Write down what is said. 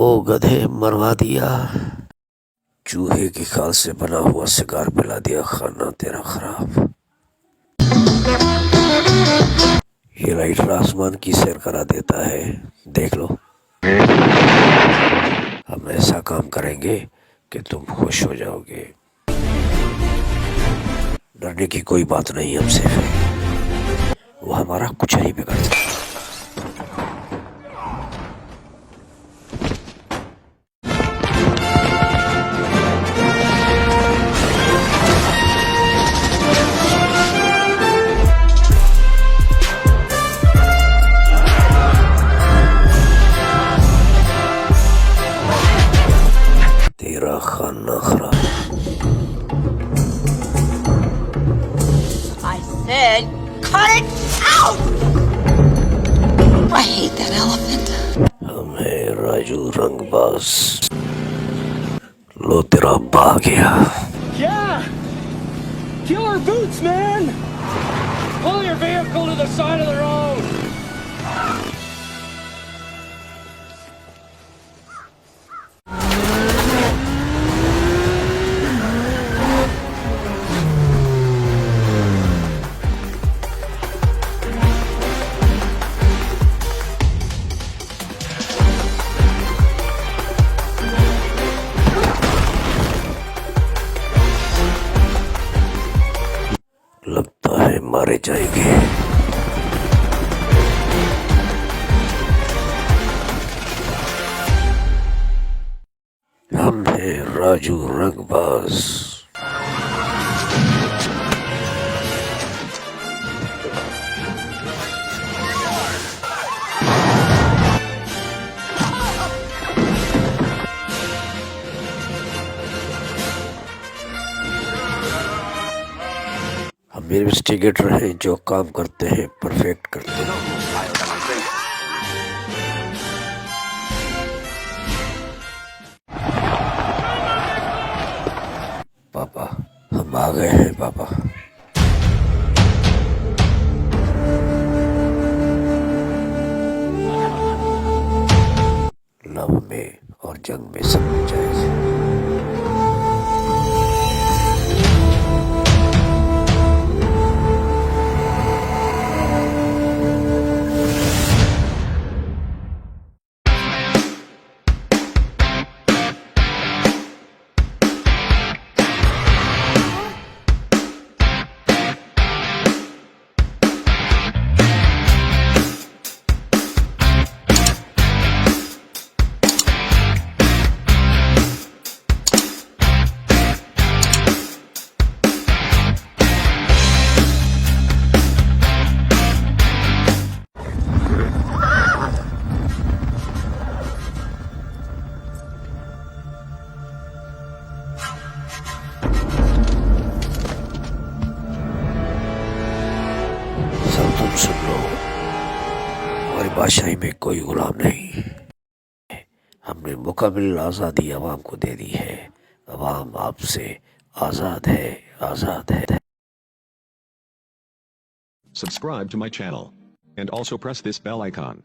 ओ गधे मरवा दिया, चूहे की खाल से बना हुआ सिगार पिला दिया, खाना तेरा खराब। ये लाइटर आसमान की सैर करा देता है, देख लो। हम ऐसा काम करेंगे कि तुम खुश हो जाओगे। डरने की कोई बात नहीं हमसे, वो हमारा कुछ नहीं बिगाड़ सकता। तेरा खाना खराब। I said, cut it out! I hate that elephant. हम है राजू रंगबाज, लो तेरा अब्बा आ गया। Yeah! Killer boots, man! Pull your vehicle to the side of the road! लगता है मारे जाएंगे। हम है राजू रंगबाज। हम इन्वेस्टिगेटर हैं जो काम करते हैं परफेक्ट करते हैं। पापा हम आ गए हैं पापा। लव में और जंग में सब कुछ जायज है। तुम सुन लो, हमारी बादशाही में कोई गुलाम नहीं। हमने मुकम्मल आज़ादी अवाम को दे दी है। अवाम आपसे आज़ाद है, आज़ाद है। Subscribe to my channel and also press this bell icon.